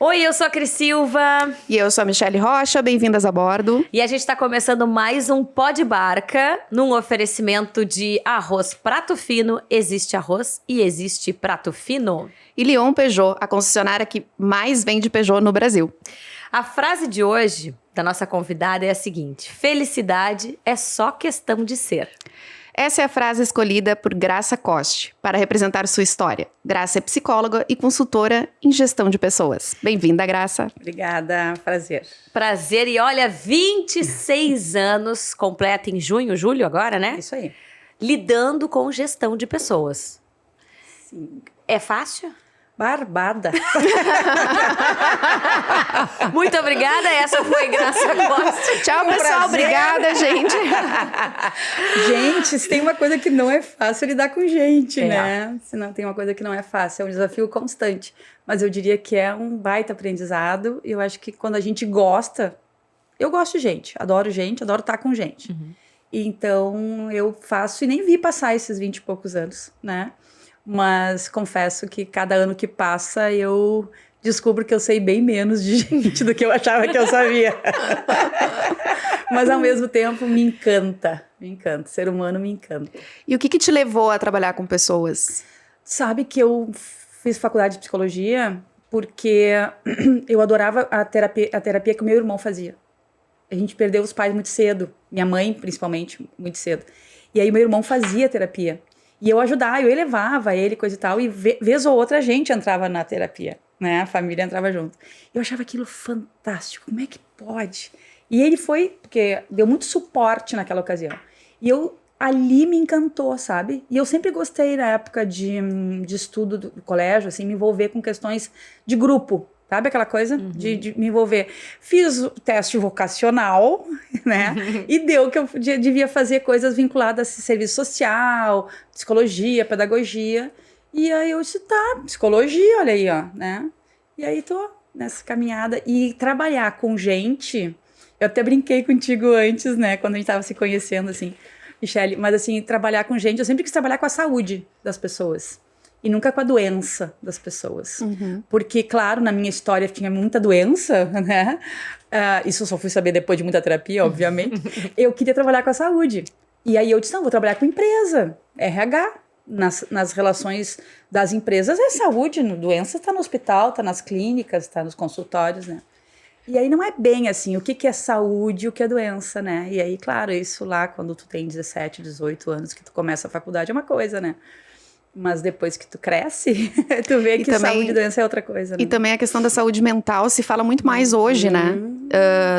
Oi, eu sou a Cris Silva. E eu sou a Michelle Rocha, bem-vindas a bordo. E a gente está começando mais um Pó de Barca, num oferecimento de arroz prato fino. Existe arroz e existe prato fino. E Lyon Peugeot, a concessionária que mais vende Peugeot no Brasil. A frase de hoje da nossa convidada é a seguinte: felicidade é só questão de ser. Essa é a frase escolhida por Graça Coste para representar sua história. Graça é psicóloga e consultora em gestão de pessoas. Bem-vinda, Graça. Obrigada, prazer. Prazer, e olha, 26 anos, completa em junho, julho agora, né? Isso aí. Lidando com gestão de pessoas. Sim. É fácil? Barbada. Muito obrigada, essa foi Graça Costa. Tchau, pessoal. Obrigada, gente. Gente, se tem uma coisa que não é fácil, é lidar com gente, É. né? Se não tem uma coisa que não é fácil, é um desafio constante. Mas eu diria que é um baita aprendizado. E eu acho que quando a gente gosta... Eu gosto de gente, adoro estar com gente. Uhum. Então, eu faço e nem vi passar esses 20 e poucos anos, né? Mas confesso que cada ano que passa eu descubro que eu sei bem menos de gente do que eu achava que eu sabia. Mas ao mesmo tempo me encanta, ser humano me encanta. E o que te levou a trabalhar com pessoas? Sabe que eu fiz faculdade de psicologia porque eu adorava a terapia que o meu irmão fazia. A gente perdeu os pais muito cedo, minha mãe principalmente, muito cedo. E aí meu irmão fazia terapia. E eu ajudava, eu elevava ele, coisa e tal, e vez ou outra a gente entrava na terapia, né? A família entrava junto. Eu achava aquilo fantástico, como é que pode? E ele foi, porque deu muito suporte naquela ocasião. E ali me encantou, sabe? E eu sempre gostei, na época de estudo do colégio, assim, me envolver com questões de grupo. Sabe aquela coisa de me envolver? Fiz o teste vocacional, né? E deu que eu devia fazer coisas vinculadas a serviço social, psicologia, pedagogia. E aí eu disse, tá, psicologia, olha aí, ó, né? E aí tô nessa caminhada. E trabalhar com gente... Eu até brinquei contigo antes, né? Quando a gente tava se conhecendo, assim, Michelle. Mas, assim, trabalhar com gente... Eu sempre quis trabalhar com a saúde das pessoas. E nunca com a doença das pessoas. Uhum. Porque, claro, na minha história tinha muita doença, né? Isso eu só fui saber depois de muita terapia, obviamente. Eu queria trabalhar com a saúde. E aí eu disse, não, vou trabalhar com empresa, RH. Nas relações das empresas é saúde, doença está no hospital, está nas clínicas, está nos consultórios, né? E aí não é bem assim, o que é saúde e o que é doença, né? E aí, claro, isso lá quando tu tem 17, 18 anos, que tu começa a faculdade, é uma coisa, né? Mas depois que tu cresce, tu vê que também, saúde e doença é outra coisa, né? E também a questão da saúde mental se fala muito mais hoje, né?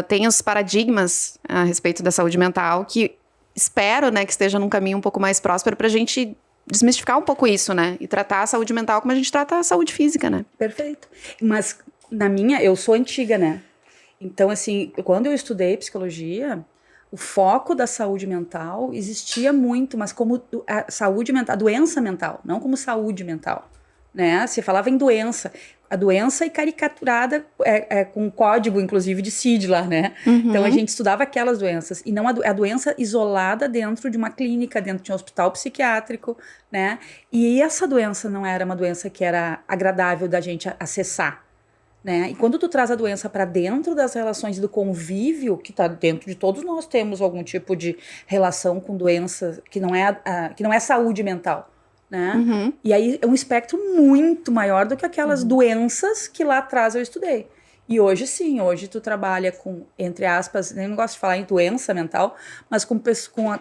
Tem os paradigmas a respeito da saúde mental que espero, né, que esteja num caminho um pouco mais próspero pra gente desmistificar um pouco isso, né? E tratar a saúde mental como a gente trata a saúde física, né? Perfeito. Mas eu sou antiga, né? Então, assim, quando eu estudei psicologia... O foco da saúde mental existia muito, mas como a saúde mental, a doença mental, não como saúde mental, né? Se falava em doença, a doença e caricaturada com código, inclusive, de Sidler, né? Uhum. Então a gente estudava aquelas doenças e não a doença isolada dentro de uma clínica, dentro de um hospital psiquiátrico, né? E essa doença não era uma doença que era agradável da gente acessar. Né? E quando tu traz a doença para dentro das relações do convívio, que está dentro de todos nós temos algum tipo de relação com doença que não é saúde mental, né? Uhum. E aí é um espectro muito maior do que aquelas doenças que lá atrás eu estudei. E hoje sim, hoje tu trabalha com, entre aspas, eu não gosto de falar em doença mental, mas com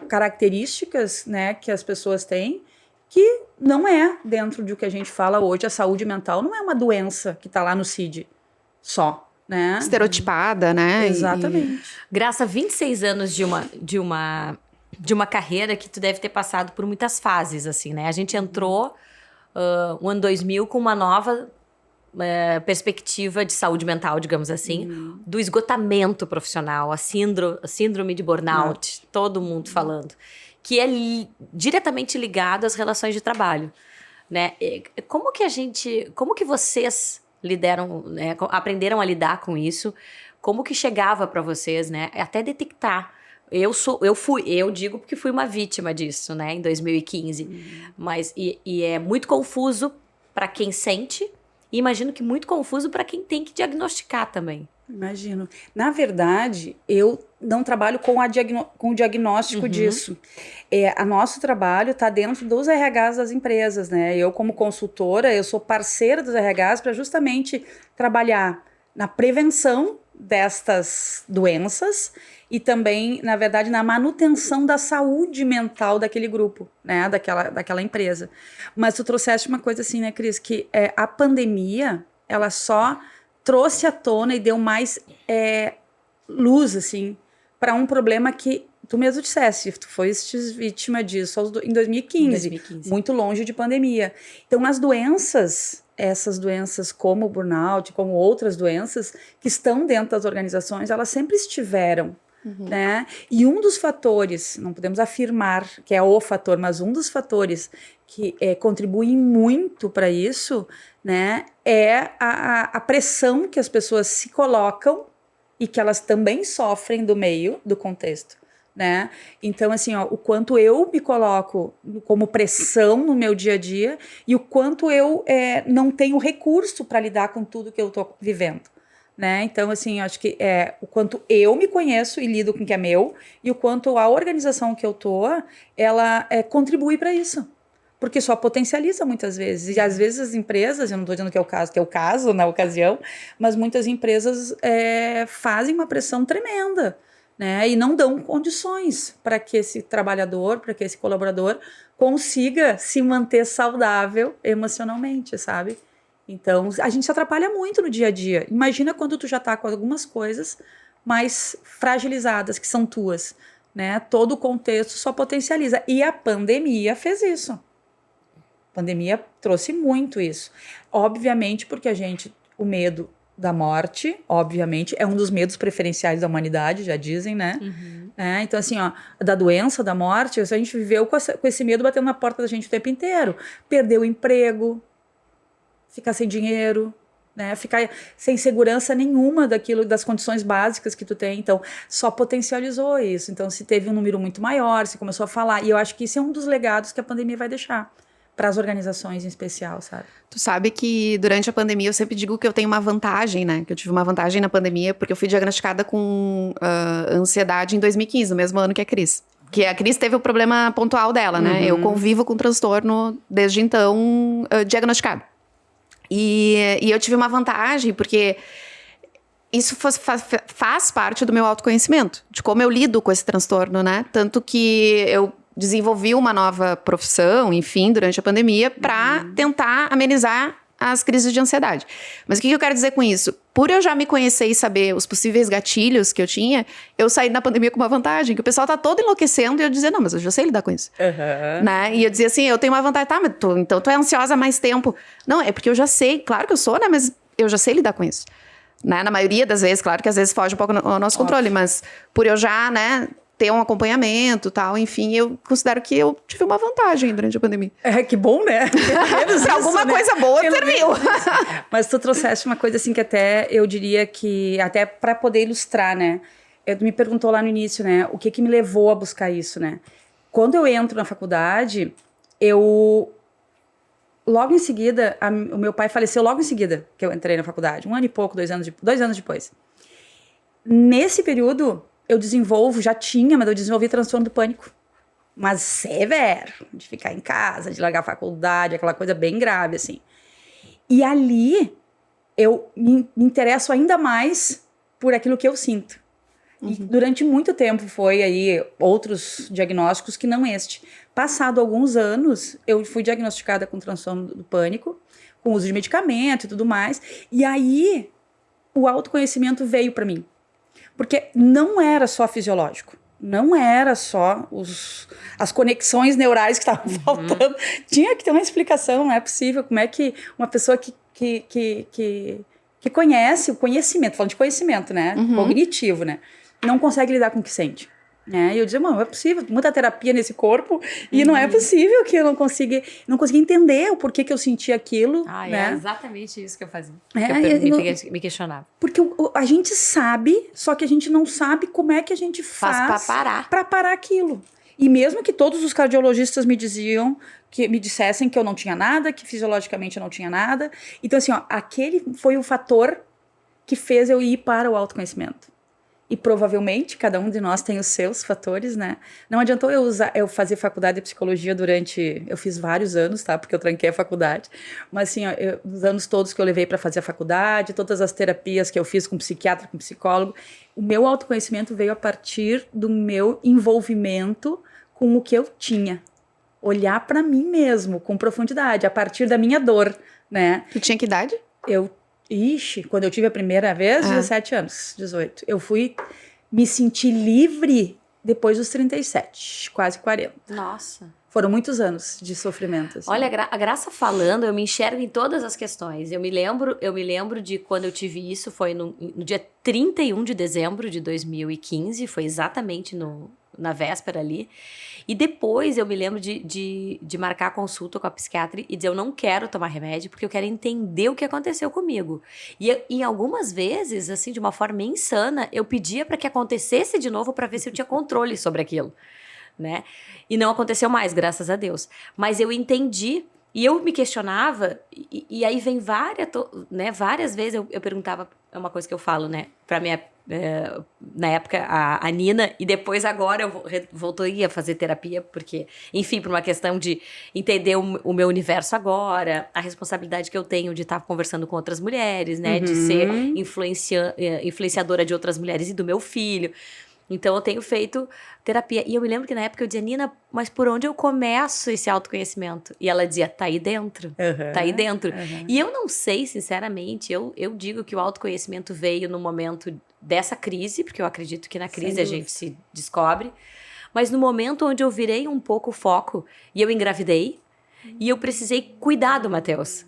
características, né, que as pessoas têm, que não é dentro do que a gente fala hoje, a saúde mental não é uma doença que está lá no CID só, né? Estereotipada, né? Exatamente. Graça, 26 anos de uma carreira que tu deve ter passado por muitas fases, assim, né? A gente entrou no ano 2000 com uma nova perspectiva de saúde mental, digamos assim, do esgotamento profissional, a síndrome de burnout, todo mundo falando, que é diretamente ligado às relações de trabalho, né? Como que vocês lideram, né, aprenderam a lidar com isso? Como que chegava para vocês, né? Até detectar. Eu digo porque fui uma vítima disso, né, em 2015. Mas é muito confuso para quem sente E imagino que muito confuso para quem tem que diagnosticar também. Imagino. Na verdade, eu não trabalho com o diagnóstico disso. O nosso trabalho está dentro dos RHs das empresas, né? Eu, como consultora, eu sou parceira dos RHs para justamente trabalhar na prevenção destas doenças e também, na verdade, na manutenção da saúde mental daquele grupo, né? Daquela empresa. Mas tu trouxeste uma coisa assim, né, Cris? Que a pandemia, ela só trouxe à tona e deu mais luz, assim, para um problema que tu mesmo disseste, tu foste vítima disso em 2015, muito longe de pandemia. Então, essas doenças como o burnout, como outras doenças que estão dentro das organizações, elas sempre estiveram, né? E um dos fatores, não podemos afirmar que é o fator, mas um dos fatores que contribuem muito para isso, né, é a pressão que as pessoas se colocam e que elas também sofrem do contexto, né? Então, assim, ó, o quanto eu me coloco como pressão no meu dia a dia e o quanto eu não tenho recurso para lidar com tudo que eu estou vivendo, né? Então, assim, eu acho que o quanto eu me conheço e lido com o que é meu e o quanto a organização que eu tô, ela contribui para isso. Porque só potencializa muitas vezes. E às vezes as empresas, eu não estou dizendo que é o caso na ocasião, mas muitas empresas fazem uma pressão tremenda, né? E não dão condições para que esse trabalhador, para que esse colaborador consiga se manter saudável emocionalmente, sabe? Então, a gente se atrapalha muito no dia a dia. Imagina quando tu já está com algumas coisas mais fragilizadas, que são tuas, né? Todo o contexto só potencializa. E a pandemia fez isso. A pandemia trouxe muito isso. Obviamente, porque o medo da morte, obviamente, é um dos medos preferenciais da humanidade, já dizem, né? Então, assim, ó, da doença, da morte, a gente viveu com esse medo batendo na porta da gente o tempo inteiro. Perder o emprego, ficar sem dinheiro, né? Ficar sem segurança nenhuma das condições básicas que tu tem. Então, só potencializou isso. Então, se teve um número muito maior, se começou a falar. E eu acho que isso é um dos legados que a pandemia vai deixar para as organizações em especial, sabe? Tu sabe que durante a pandemia eu sempre digo que eu tenho uma vantagem, né? Que eu tive uma vantagem na pandemia porque eu fui diagnosticada com ansiedade em 2015, no mesmo ano que a Cris. Que a Cris teve o problema pontual dela, né? Eu convivo com transtorno desde então diagnosticado. E eu tive uma vantagem porque isso faz parte do meu autoconhecimento, de como eu lido com esse transtorno, né? Tanto que eu desenvolvi uma nova profissão, enfim, durante a pandemia, para tentar amenizar as crises de ansiedade. Mas o que eu quero dizer com isso? Por eu já me conhecer e saber os possíveis gatilhos que eu tinha, eu saí da pandemia com uma vantagem, que o pessoal tá todo enlouquecendo e eu dizia, não, mas eu já sei lidar com isso. Né? E eu dizia assim, eu tenho uma vantagem, tá, mas então tu é ansiosa há mais tempo. Não, é porque eu já sei, claro que eu sou, né, mas eu já sei lidar com isso. Né? Na maioria das vezes, claro que às vezes foge um pouco ao nosso controle, mas por eu já, né, ter um acompanhamento e tal, enfim, eu considero que eu tive uma vantagem durante a pandemia. Que bom, né? Pra alguma coisa boa serviu. Mas tu trouxeste uma coisa assim que até eu diria que, até para poder ilustrar, né? Tu me perguntou lá no início, né? O que me levou a buscar isso, né? Quando eu entro na faculdade, logo em seguida, o meu pai faleceu logo em seguida que eu entrei na faculdade. 1 ano e pouco, 2 anos depois. Nesse período, eu desenvolvi transtorno do pânico. Mas severo, de ficar em casa, de largar a faculdade, aquela coisa bem grave, assim. E ali, eu me interesso ainda mais por aquilo que eu sinto. E durante muito tempo foi aí outros diagnósticos que não este. Passado alguns anos, eu fui diagnosticada com transtorno do pânico, com uso de medicamento e tudo mais. E aí, o autoconhecimento veio para mim. Porque não era só fisiológico, não era só as conexões neurais que estavam faltando. Tinha que ter uma explicação, não é possível. Como é que uma pessoa que conhece o conhecimento, falando de conhecimento, né? Cognitivo, né? Não consegue lidar com o que sente. Né? E eu dizia, não é possível, muita terapia nesse corpo e não é possível que eu não consiga entender o porquê que eu senti aquilo. Né? É exatamente isso que eu fazia. Eu me questionava. Porque a gente sabe, só que a gente não sabe como é que a gente faz para parar. Para parar aquilo. E mesmo que todos os cardiologistas me dissessem que eu não tinha nada, que fisiologicamente eu não tinha nada. Então, assim, ó, aquele foi o fator que fez eu ir para o autoconhecimento. E provavelmente cada um de nós tem os seus fatores, né? Não adiantou eu fazer faculdade de psicologia eu fiz vários anos, tá? Porque eu tranquei a faculdade. Mas assim, ó, os anos todos que eu levei para fazer a faculdade, todas as terapias que eu fiz com psiquiatra, com psicólogo, o meu autoconhecimento veio a partir do meu envolvimento com o que eu tinha. Olhar para mim mesmo com profundidade, a partir da minha dor, né? Tu tinha que idade? Quando eu tive a primeira vez, 17 anos, 18. Eu fui me sentir livre depois dos 37, quase 40. Nossa. Foram muitos anos de sofrimento. Assim. Olha, a Graça falando, eu me enxergo em todas as questões. Eu me lembro de quando eu tive isso, foi no dia 31 de dezembro de 2015, foi exatamente na véspera ali. E depois eu me lembro de marcar a consulta com a psiquiatra e dizer, eu não quero tomar remédio porque eu quero entender o que aconteceu comigo. E algumas vezes, assim, de uma forma insana, eu pedia para que acontecesse de novo para ver se eu tinha controle sobre aquilo, né? E não aconteceu mais, graças a Deus. Mas eu entendi e eu me questionava e aí vem várias vezes eu perguntava, é uma coisa que eu falo, né, pra minha... na época, a Nina, e depois agora eu voltei a fazer terapia, porque, enfim, por uma questão de entender o meu universo agora, a responsabilidade que eu tenho de estar conversando com outras mulheres, né, de ser influenciadora de outras mulheres e do meu filho. Então, eu tenho feito terapia. E eu me lembro que na época eu dizia, Nina, mas por onde eu começo esse autoconhecimento? E ela dizia, tá aí dentro. Tá aí dentro. E eu não sei, sinceramente, eu digo que o autoconhecimento veio no momento dessa crise, porque eu acredito que na crise a gente se descobre. Mas no momento onde eu virei um pouco o foco e eu engravidei, e eu precisei cuidar do Matheus.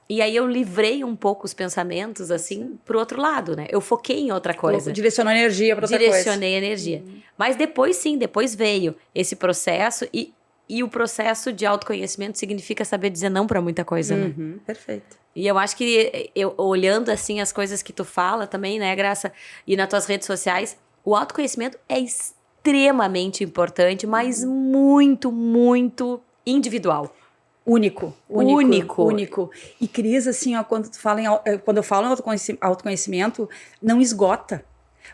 E aí eu livrei um pouco os pensamentos, assim, pro outro lado, né? Eu foquei em outra coisa. Direcionou energia para outra coisa. Direcionei energia. Mas depois veio esse processo e o processo de autoconhecimento significa saber dizer não para muita coisa, né? Perfeito. E eu acho que, olhando, assim, as coisas que tu fala também, né, Graça? E nas tuas redes sociais, o autoconhecimento é extremamente importante, mas muito, muito individual. Único. E Cris, assim, ó, quando eu falo em autoconhecimento, não esgota.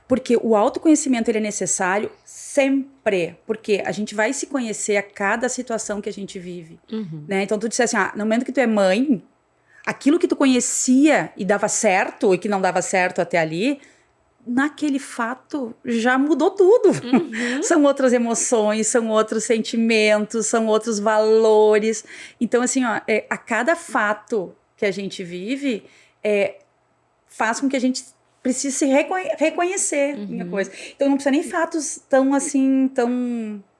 Porque o autoconhecimento ele é necessário sempre. Porque a gente vai se conhecer a cada situação que a gente vive. Né? Então, tu disse assim, no momento que tu é mãe, aquilo que tu conhecia e dava certo, e que não dava certo até ali, naquele fato já mudou tudo. São outras emoções, são outros sentimentos, são outros valores. Então, assim, ó, a cada fato que a gente vive, faz com que a gente precise se reconhecer em coisa. Então, não precisa nem fatos tão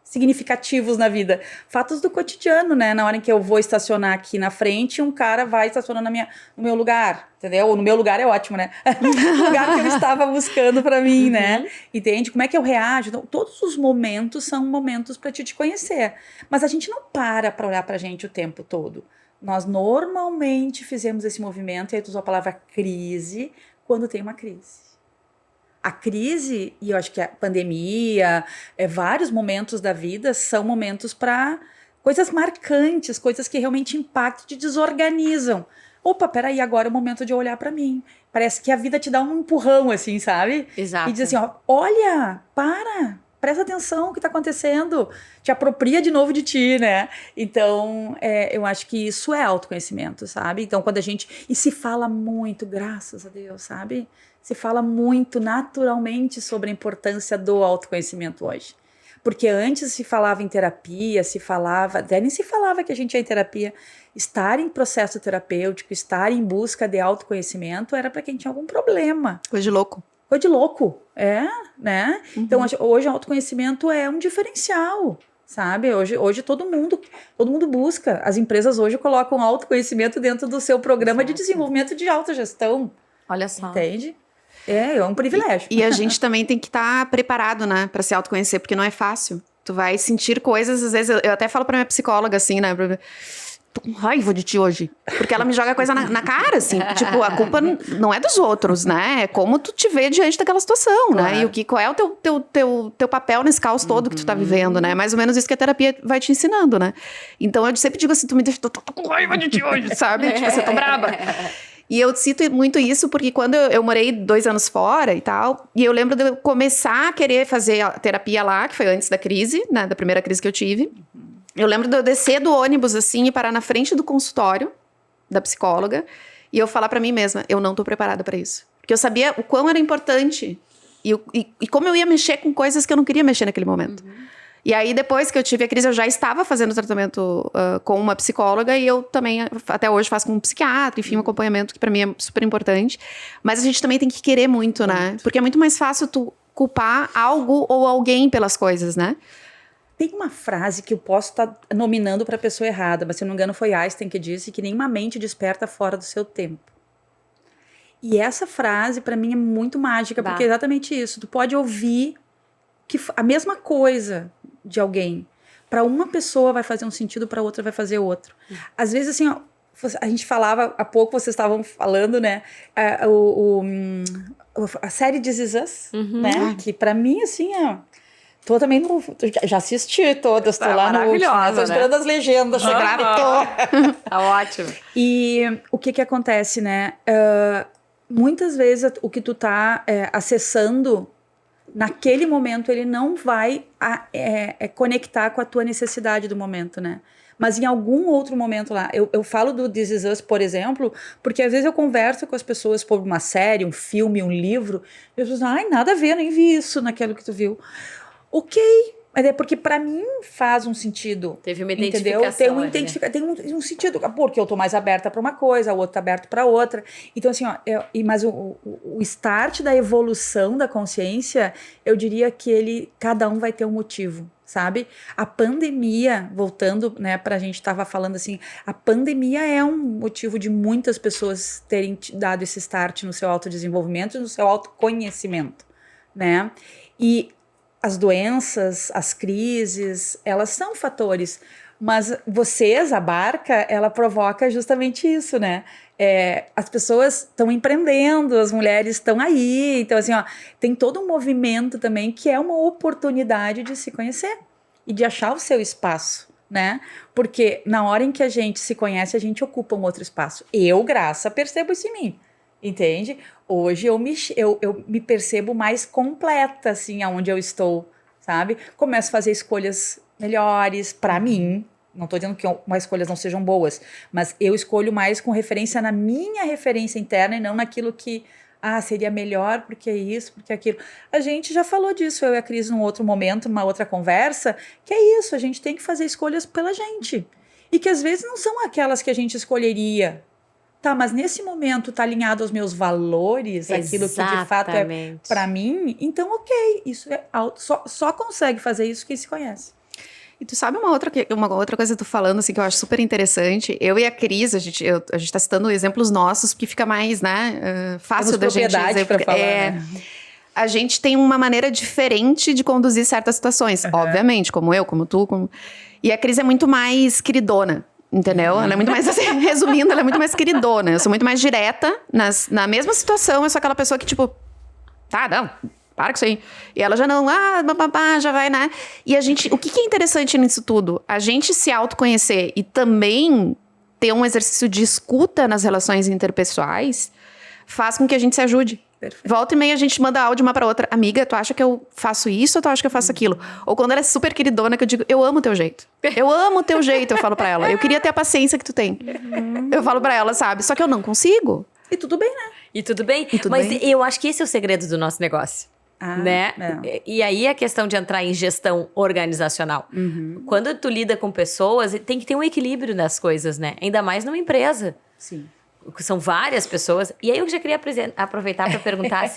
significativos na vida. Fatos do cotidiano, né? Na hora em que eu vou estacionar aqui na frente, um cara vai estacionar no meu lugar, entendeu? Ou no meu lugar é ótimo, né? O lugar que eu estava buscando para mim, né? Entende? Como é que eu reajo? Então, todos os momentos são momentos para te conhecer. Mas a gente não para olhar pra gente o tempo todo. Nós normalmente fizemos esse movimento, e aí tu usou a palavra crise, quando tem uma crise. A crise, e eu acho que a pandemia, vários momentos da vida são momentos para coisas marcantes, coisas que realmente impactam, te desorganizam. Opa, peraí, agora é o momento de eu olhar para mim. Parece que a vida te dá um empurrão, assim, sabe? Exato. E diz assim, ó, olha, presta atenção no que está acontecendo, te apropria de novo de ti, né? Então, eu acho que isso é autoconhecimento, sabe? Então, quando a gente... E se fala muito, graças a Deus, sabe? Se fala muito naturalmente sobre a importância do autoconhecimento hoje. Porque antes se falava em terapia, até nem se falava que a gente ia em terapia. Estar em processo terapêutico, estar em busca de autoconhecimento era para quem tinha algum problema. Coisa de louco. Coisa de louco, né? Então, hoje o autoconhecimento é um diferencial, sabe? Hoje todo mundo busca. As empresas hoje colocam autoconhecimento dentro do seu programa de desenvolvimento de autogestão. Olha só. Entende? É um privilégio. E a gente também tem que estar preparado, né, para se autoconhecer, porque não é fácil. Tu vai sentir coisas, às vezes, eu até falo pra minha psicóloga, assim, né, tô com raiva de ti hoje. Porque ela me joga coisa na cara, assim. Tipo, a culpa não é dos outros, né? É como tu te vê diante daquela situação, né? E qual é o teu papel nesse caos todo que tu tá vivendo, né? Mais ou menos isso que a terapia vai te ensinando, né? Então, eu sempre digo assim, tu me deixa, tô com raiva de ti hoje, sabe? Tipo, você tá braba. E eu cito muito isso porque quando eu morei 2 anos fora e tal, e eu lembro de eu começar a querer fazer a terapia lá, que foi antes da crise, né? Da primeira crise que eu tive. Eu lembro de eu descer do ônibus, assim, e parar na frente do consultório da psicóloga e eu falar pra mim mesma, eu não tô preparada pra isso. Porque eu sabia o quão era importante e como eu ia mexer com coisas que eu não queria mexer naquele momento. E aí, depois que eu tive a crise, eu já estava fazendo tratamento com uma psicóloga e eu também, até hoje, faço com um psiquiatra, enfim, um acompanhamento que pra mim é super importante. Mas a gente também tem que querer muito, né? Porque é muito mais fácil tu culpar algo ou alguém pelas coisas, né? Tem uma frase que eu posso estar nominando para a pessoa errada, mas se eu não me engano foi Einstein que disse que nenhuma mente desperta fora do seu tempo. E essa frase para mim é muito mágica, porque é exatamente isso. Tu pode ouvir que a mesma coisa de alguém, para uma pessoa vai fazer um sentido, para outra vai fazer outro. Às vezes assim, ó, a gente falava há pouco, vocês estavam falando, né? A série This Is Us, né? Que para mim assim, ó, tô também no... Já assisti todas, tô lá no último. Tô esperando as legendas chegar. Tá ótimo. E o que acontece, né? Muitas vezes o que tu tá acessando, naquele momento, ele não vai conectar com a tua necessidade do momento, né? Mas em algum outro momento lá, eu falo do This Is Us, por exemplo, porque às vezes eu converso com as pessoas por uma série, um filme, um livro, e as pessoas, ai, nada a ver, nem vi isso naquilo que tu viu. Ok, mas é porque pra mim faz um sentido. Teve uma identificação. Entendeu? Tem um sentido, porque eu tô mais aberta pra uma coisa, o outro tá aberto pra outra. Então, assim, ó, mas o start da evolução da consciência, eu diria que cada um vai ter um motivo, sabe? A pandemia, voltando, né, pra gente tava falando assim, a pandemia é um motivo de muitas pessoas terem dado esse start no seu autodesenvolvimento e no seu autoconhecimento, né? E as doenças, as crises, elas são fatores, mas a barca, ela provoca justamente isso, né? As pessoas estão empreendendo, as mulheres estão aí, então assim, ó, tem todo um movimento também que é uma oportunidade de se conhecer e de achar o seu espaço, né? Porque na hora em que a gente se conhece, a gente ocupa um outro espaço. Eu, Graça, percebo isso em mim. Entende? Hoje eu me percebo mais completa, assim, aonde eu estou, sabe? Começo a fazer escolhas melhores para mim. Não estou dizendo que as escolhas não sejam boas, mas eu escolho mais com referência na minha referência interna e não naquilo que, seria melhor porque é isso, porque é aquilo. A gente já falou disso, eu e a Cris, num outro momento, numa outra conversa, que é isso, a gente tem que fazer escolhas pela gente. E que às vezes não são aquelas que a gente escolheria. Tá, mas nesse momento tá alinhado aos meus valores, aquilo que de fato é pra mim, então ok, isso só consegue fazer isso quem se conhece. E tu sabe uma outra coisa que tu falando, assim, que eu acho super interessante? Eu e a Cris, a gente tá citando exemplos nossos, porque fica mais, né, fácil da gente dizer. Pra falar, né? A gente tem uma maneira diferente de conduzir certas situações, obviamente, como eu, como tu, E a Cris é muito mais queridona. Entendeu? Ela é muito mais, assim, resumindo, ela é muito mais queridona. Eu sou muito mais direta. Na mesma situação, eu sou aquela pessoa que, tipo, tá, não, para com isso aí. E ela já não, já vai, né? E o que é interessante nisso tudo? A gente se autoconhecer e também ter um exercício de escuta nas relações interpessoais faz com que a gente se ajude. Perfeito. Volta e meia a gente manda áudio uma pra outra. Amiga, tu acha que eu faço isso ou tu acha que eu faço aquilo? Ou quando ela é super queridona, que eu digo, eu amo o teu jeito. Eu amo o teu jeito, eu falo pra ela. Eu queria ter a paciência que tu tem. Eu falo pra ela, sabe? Só que eu não consigo. E tudo bem, né? E tudo bem. Mas eu acho que esse é o segredo do nosso negócio. Né? E aí a questão de entrar em gestão organizacional. Quando tu lida com pessoas, tem que ter um equilíbrio nas coisas, né? Ainda mais numa empresa. Sim. São várias pessoas. E aí eu já queria aproveitar para perguntar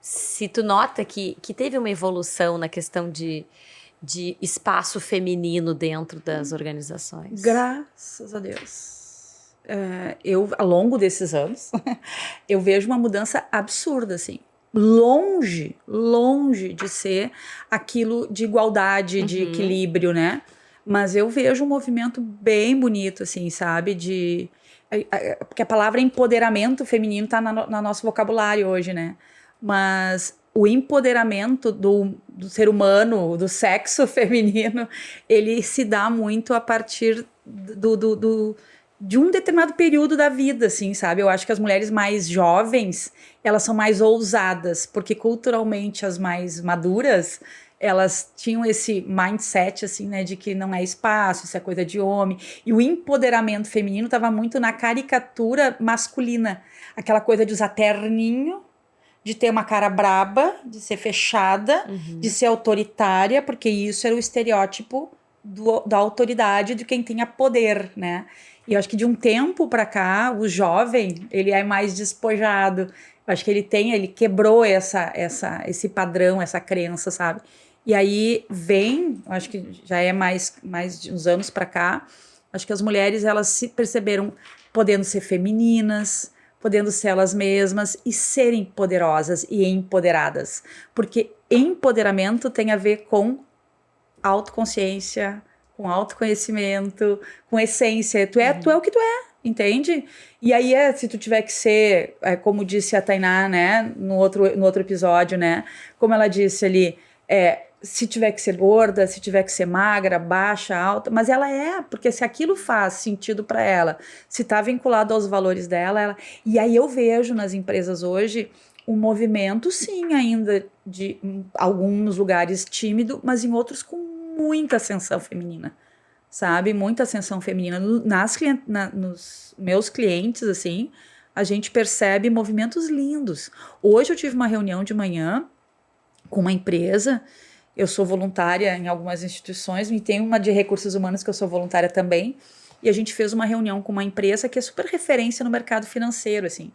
se tu nota que teve uma evolução na questão de espaço feminino dentro das organizações. Graças a Deus. Ao longo desses anos, eu vejo uma mudança absurda, assim. Longe de ser aquilo de igualdade, de equilíbrio, né? Mas eu vejo um movimento bem bonito, assim, sabe? Porque a palavra empoderamento feminino está no nosso vocabulário hoje, né? Mas o empoderamento do ser humano, do sexo feminino, ele se dá muito a partir de um determinado período da vida, assim, sabe? Eu acho que as mulheres mais jovens, elas são mais ousadas, porque culturalmente as mais maduras, elas tinham esse mindset, assim, né, de que não é espaço, isso é coisa de homem. E o empoderamento feminino estava muito na caricatura masculina. Aquela coisa de usar terninho, de ter uma cara braba, de ser fechada, de ser autoritária, porque isso era o estereótipo da autoridade de quem tinha poder, né? E eu acho que de um tempo para cá, o jovem, ele é mais despojado. Eu acho que ele quebrou esse padrão, essa crença, sabe? E aí vem, eu acho que já é mais de uns anos para cá, acho que as mulheres, elas se perceberam podendo ser femininas, podendo ser elas mesmas e serem poderosas e empoderadas. Porque empoderamento tem a ver com autoconsciência, com autoconhecimento, com essência. Tu é o que tu é, entende? E aí, se tu tiver que ser, como disse a Tainá, né, no outro episódio, né, como ela disse ali, se tiver que ser gorda, se tiver que ser magra, baixa, alta, mas ela porque se aquilo faz sentido para ela, se tá vinculado aos valores dela, e aí eu vejo nas empresas hoje um movimento, sim, ainda de alguns lugares tímido, mas em outros com muita ascensão feminina, sabe? Muita ascensão feminina. Nos meus clientes, assim, a gente percebe movimentos lindos. Hoje eu tive uma reunião de manhã com uma empresa. Eu sou voluntária em algumas instituições e tem uma de recursos humanos que eu sou voluntária também. E a gente fez uma reunião com uma empresa que é super referência no mercado financeiro, assim.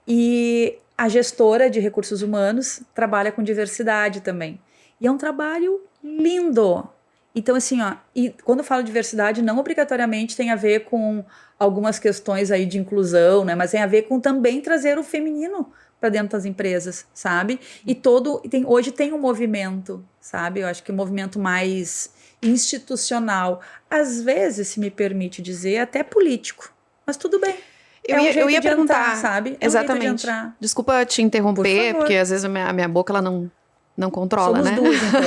E a gestora de recursos humanos trabalha com diversidade também. E é um trabalho lindo. Então, assim, e quando eu falo diversidade, não obrigatoriamente tem a ver com algumas questões aí de inclusão, né? Mas tem a ver com também trazer o feminino para dentro das empresas, sabe? E hoje tem um movimento, sabe? Eu acho que um movimento mais institucional. Às vezes, se me permite dizer, até político. Mas tudo bem. Eu ia perguntar, entrar, sabe? Exatamente. Desculpa te interromper, porque às vezes a minha boca ela não controla, Somos né? duas, então.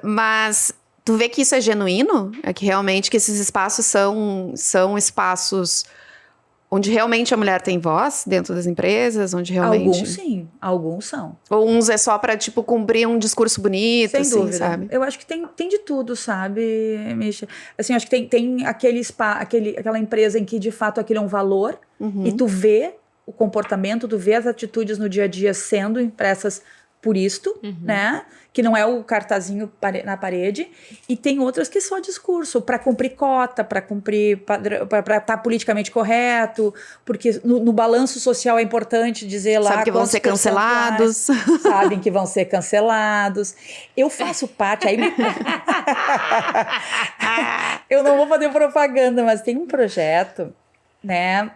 Mas tu vê que isso é genuíno? É que realmente que esses espaços são espaços onde realmente a mulher tem voz dentro das empresas, onde realmente... Alguns sim, alguns são. Ou uns é só pra, tipo, cumprir um discurso bonito, Sem assim, dúvida. sabe? Eu acho que tem de tudo, sabe, Misha? Assim, acho que tem aquela empresa em que, de fato, aquilo é um valor, e tu vê o comportamento, tu vê as atitudes no dia a dia sendo impressas por isto, né? Que não é o cartazinho na parede. E tem outras que é só discurso, para cumprir cota, para cumprir para estar politicamente correto, porque no balanço social é importante dizer lá... Sabe que vão ser cancelados. Sabem que vão ser cancelados. Eu faço parte... Aí eu não vou fazer propaganda, mas tem um projeto, né,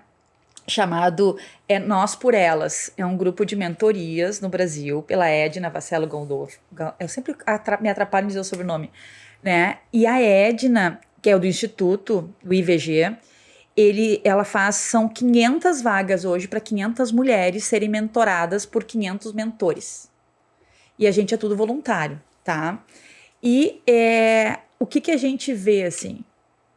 chamado Nós por Elas. É um grupo de mentorias no Brasil, pela Edna Vassello Gondolf. Eu sempre me atrapalho em dizer o sobrenome, né? E a Edna, que é do Instituto, do IVG, são 500 vagas hoje para 500 mulheres serem mentoradas por 500 mentores. E a gente é tudo voluntário, tá? E o que a gente vê, assim?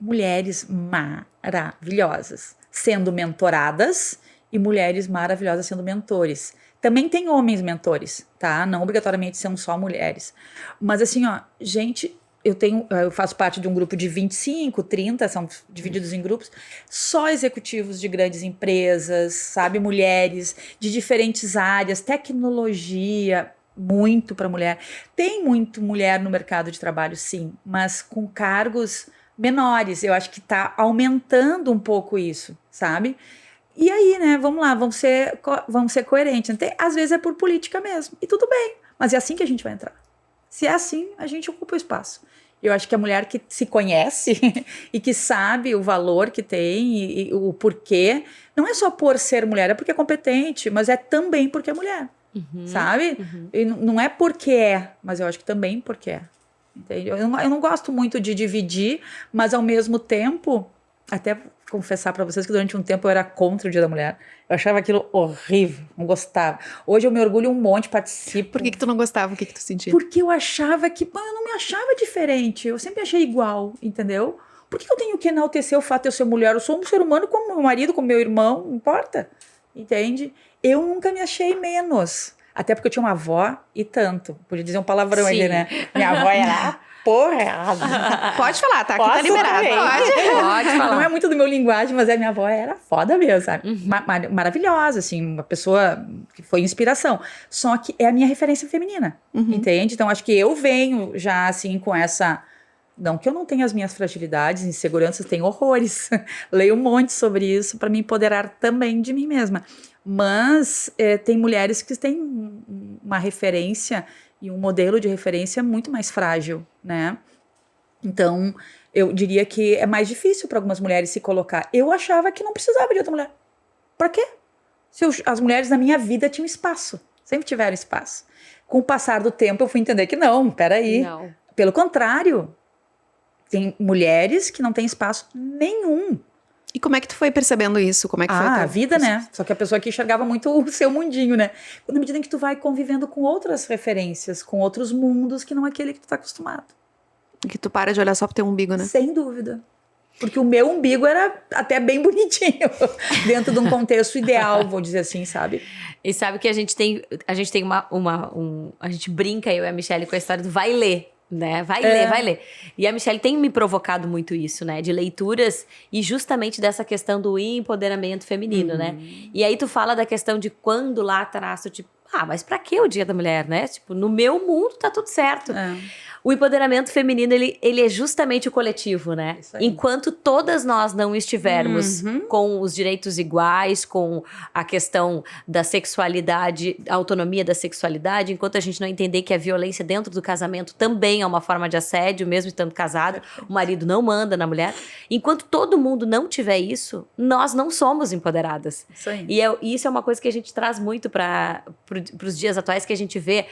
Mulheres maravilhosas sendo mentoradas e mulheres maravilhosas sendo mentores. Também tem homens mentores, tá? Não obrigatoriamente são só mulheres. Mas assim, gente, eu faço parte de um grupo de 25, 30, são divididos em grupos, só executivos de grandes empresas, sabe? Mulheres de diferentes áreas, tecnologia, muito para mulher. Tem muito mulher no mercado de trabalho, sim, mas com cargos menores. Eu acho que está aumentando um pouco isso, sabe? E aí, né, vamos lá, vamos ser coerentes. Às vezes é por política mesmo, e tudo bem, mas é assim que a gente vai entrar. Se é assim, a gente ocupa o espaço. Eu acho que a mulher que se conhece e que sabe o valor que tem e o porquê, não é só por ser mulher, é porque é competente, mas é também porque é mulher, sabe? E não é porque mas eu acho que também porque é. Entende? Eu não gosto muito de dividir, mas ao mesmo tempo, até confessar para vocês que durante um tempo eu era contra o Dia da Mulher. Eu achava aquilo horrível, não gostava. Hoje eu me orgulho um monte, participo. Por que tu não gostava? O que tu sentia? Porque eu achava que, eu não me achava diferente. Eu sempre achei igual, entendeu? Por que eu tenho que enaltecer o fato de eu ser mulher? Eu sou um ser humano como meu marido, como meu irmão, não importa. Entende? Eu nunca me achei menos. Até porque eu tinha uma avó e tanto. Podia dizer um palavrão aqui, né? Minha avó era porra. Pode falar, tá? Aqui tá Posso liberado. também. Pode falar. Não é muito do meu linguagem, mas a minha avó era foda mesmo, sabe? Maravilhosa, assim, uma pessoa que foi inspiração. Só que é a minha referência feminina, entende? Então, acho que eu venho já, assim, com essa... Não que eu não tenha as minhas fragilidades, inseguranças, tenho horrores. Leio um monte sobre isso para me empoderar também de mim mesma. Mas tem mulheres que têm uma referência e um modelo de referência muito mais frágil, né? Então, eu diria que é mais difícil para algumas mulheres se colocar. Eu achava que não precisava de outra mulher. Pra quê? As mulheres na minha vida tinham espaço. Sempre tiveram espaço. Com o passar do tempo, eu fui entender que não, peraí. Não. Pelo contrário, tem mulheres que não têm espaço nenhum. E como é que tu foi percebendo isso? Como é que foi A vida, né? Só que a pessoa aqui enxergava muito o seu mundinho, né? Na medida em que tu vai convivendo com outras referências, com outros mundos que não é aquele que tu tá acostumado. Que tu para de olhar só pro teu umbigo, né? Sem dúvida. Porque o meu umbigo era até bem bonitinho, dentro de um contexto ideal, vou dizer assim, sabe? E sabe que a gente tem a gente brinca, eu e a Michelle, com a história do vai ler, né? Vai ler. E a Michelle tem me provocado muito isso, né? De leituras e justamente dessa questão do empoderamento feminino, né? E aí tu fala da questão de quando lá atrás tu tipo, mas pra que o Dia da Mulher, né? Tipo, no meu mundo tá tudo certo. O empoderamento feminino, ele é justamente o coletivo, né? Enquanto todas nós não estivermos com os direitos iguais, com a questão da sexualidade, a autonomia da sexualidade, enquanto a gente não entender que a violência dentro do casamento também é uma forma de assédio, mesmo estando casado, o marido não manda na mulher. Enquanto todo mundo não tiver isso, nós não somos empoderadas. Isso aí. E isso é uma coisa que a gente traz muito para os dias atuais, que a gente vê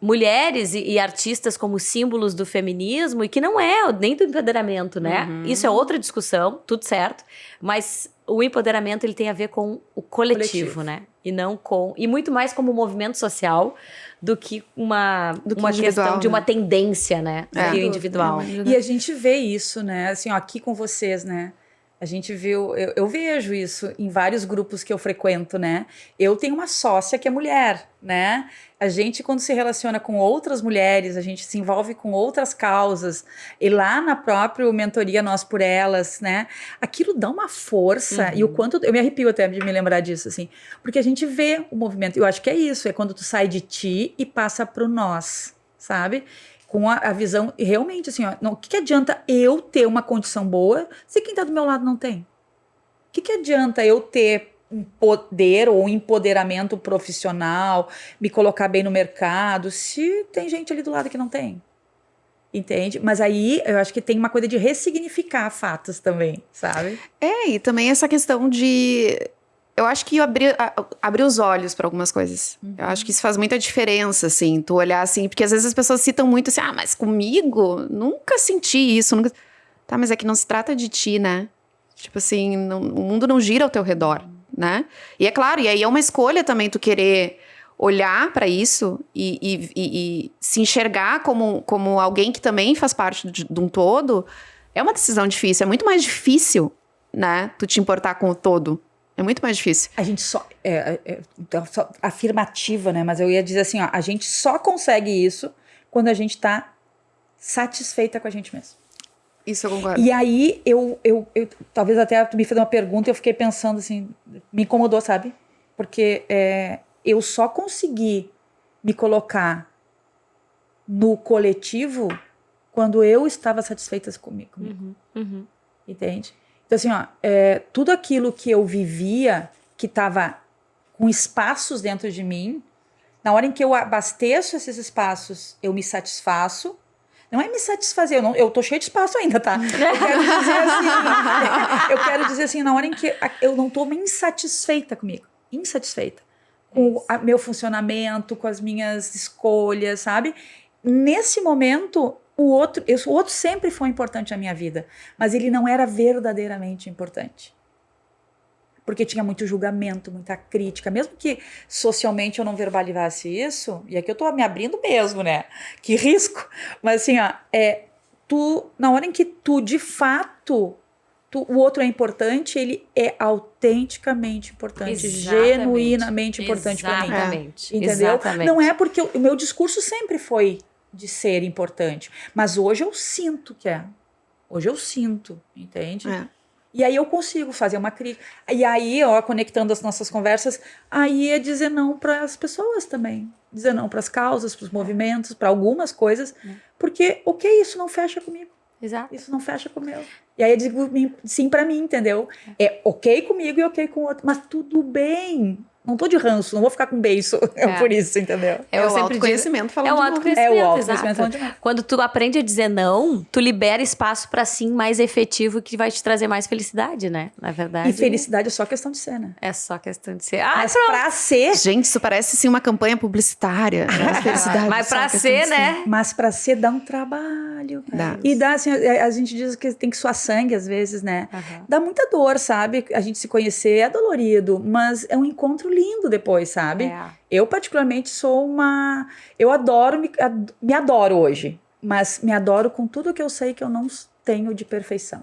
mulheres e artistas como símbolos do feminismo e que não é nem do empoderamento, né? Isso é outra discussão, tudo certo, mas o empoderamento ele tem a ver com o coletivo, né? E não e muito mais como um movimento social do que uma questão de uma tendência, né? Do que individual. E a gente vê isso, né? Assim, ó, aqui com vocês, né? A gente viu, eu vejo isso em vários grupos que eu frequento, né? Eu tenho uma sócia que é mulher, né? A gente, quando se relaciona com outras mulheres, a gente se envolve com outras causas. E lá na própria mentoria Nós por Elas, né? Aquilo dá uma força. E o quanto... Eu me arrepio até de me lembrar disso, assim. Porque a gente vê o movimento. Eu acho que é isso. É quando tu sai de ti e passa pro nós, sabe? Com a visão, realmente, assim, ó, o que adianta eu ter uma condição boa se quem tá do meu lado não tem? O que adianta eu ter um poder ou um empoderamento profissional, me colocar bem no mercado, se tem gente ali do lado que não tem? Entende? Mas aí, eu acho que tem uma coisa de ressignificar fatos também, sabe? E também essa questão de... Eu acho que abrir os olhos para algumas coisas. Eu acho que isso faz muita diferença, assim. Tu olhar assim, porque às vezes as pessoas citam muito assim, mas comigo? Nunca senti isso. Nunca... Tá, mas é que não se trata de ti, né? Tipo assim, o mundo não gira ao teu redor, né? E é claro, e aí é uma escolha também tu querer olhar para isso e se enxergar como alguém que também faz parte de um todo. É uma decisão difícil. É muito mais difícil, né? Tu te importar com o todo. É muito mais difícil. A gente só afirmativa, né? Mas eu ia dizer assim, ó, a gente só consegue isso quando a gente tá satisfeita com a gente mesmo. Isso eu concordo. E aí, eu talvez até tu me fez uma pergunta e eu fiquei pensando assim, me incomodou, sabe? Porque eu só consegui me colocar no coletivo quando eu estava satisfeita comigo. Entende? Então, assim, ó, tudo aquilo que eu vivia, que estava com espaços dentro de mim, na hora em que eu abasteço esses espaços, eu me satisfaço. Não é me satisfazer, eu tô cheio de espaço ainda, tá? Eu quero dizer assim, na hora em que eu não tô insatisfeita comigo, insatisfeita com o meu funcionamento, com as minhas escolhas, sabe? nesse momento, o outro sempre foi importante na minha vida, mas ele não era verdadeiramente importante. Porque tinha muito julgamento, muita crítica, mesmo que socialmente eu não verbalizasse isso, e aqui eu tô me abrindo mesmo, né? Que risco! Mas assim, ó, na hora em que tu, de fato, o outro é importante, ele é autenticamente importante, genuinamente importante para mim. Exatamente. Entendeu? Exatamente. Não é porque o meu discurso sempre foi de ser importante, mas hoje eu sinto que é. Hoje eu sinto, entende? E aí eu consigo fazer uma crítica. E aí, ó, conectando as nossas conversas, aí é dizer não para as pessoas também. Dizer não para as causas, para os movimentos, para algumas coisas. Porque, isso não fecha comigo. Exato. Isso não fecha com o meu. E aí eu digo sim para mim, entendeu? É ok comigo e ok com o outro. Mas tudo bem. Não tô de ranço, não vou ficar com beiço por isso, entendeu? É o autoconhecimento falando de novo. É o autoconhecimento falando de novo. Quando tu aprende a dizer não, tu libera espaço pra sim mais efetivo que vai te trazer mais felicidade, né? Na verdade. E felicidade é só questão de ser, né? É só questão de ser. Mas pra ser... Gente, isso parece sim uma campanha publicitária. Felicidade. Mas pra ser, né? Mas pra ser dá um trabalho. Dá. E dá, assim, a gente diz que tem que suar sangue às vezes, né? Dá muita dor, sabe? A gente se conhecer é dolorido, mas é um encontro lindo depois, sabe? Eu particularmente sou uma... Eu adoro, me adoro hoje, mas me adoro com tudo que eu sei que eu não tenho de perfeição.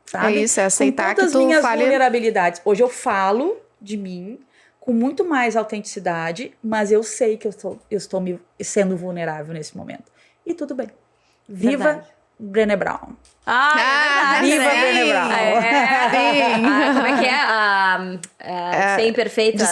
Sabe? É isso, é aceitar com todas que tu minhas fale... vulnerabilidades. Hoje eu falo de mim com muito mais autenticidade, mas eu sei que eu estou me sendo vulnerável nesse momento. E tudo bem. Viva Verdade. Brené Brown. Viva Brené Brown. Como é que é? Ser imperfeita.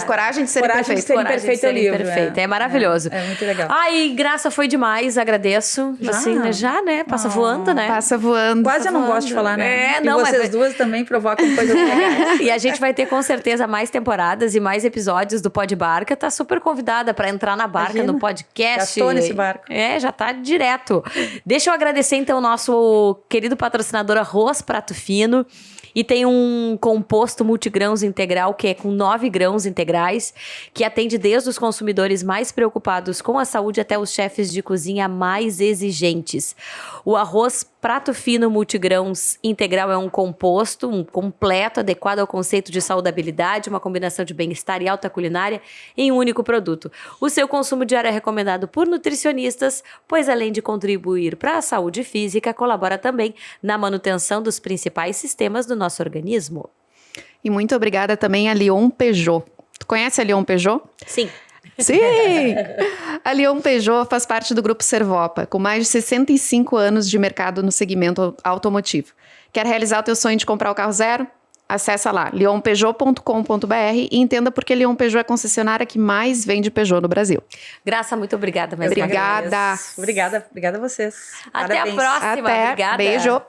Coragem de ser Coragem de imperfeito. ser imperfeito é o livro. Imperfeita. É maravilhoso. É muito legal. Ai, Graça, foi demais, agradeço. Já? Assim, né? Já, né? Passa voando, né? Passa voando. Quase eu não gosto de falar, né? E vocês duas também provocam coisas legais. E a gente vai ter com certeza mais temporadas e mais episódios do Pod Barca. Tá super convidada para entrar na barca. Imagina. No podcast. Já tô nesse barco. Já tá direto. Deixa eu agradecer então o nosso querido patrocinador Arroz Prato Fino. E tem um composto multigrãos integral, que é com 9 grãos integrais, que atende desde os consumidores mais preocupados com a saúde até os chefes de cozinha mais exigentes. O arroz Prato Fino Multigrãos Integral é um composto, um completo, adequado ao conceito de saudabilidade, uma combinação de bem-estar e alta culinária em um único produto. O seu consumo diário é recomendado por nutricionistas, pois além de contribuir para a saúde física, colabora também na manutenção dos principais sistemas do nosso organismo. E muito obrigada também a Lyon Peugeot. Tu conhece a Lyon Peugeot? Sim. Sim! A Lyon Peugeot faz parte do grupo Servopa, com mais de 65 anos de mercado no segmento automotivo. Quer realizar o teu sonho de comprar o carro zero? Acessa lá, leonpeugeot.com.br e entenda por que Lyon Peugeot é a concessionária que mais vende Peugeot no Brasil. Graça, muito obrigada. Obrigada. Obrigada a vocês. Até Parabéns. a próxima. Até. Obrigada. Beijo.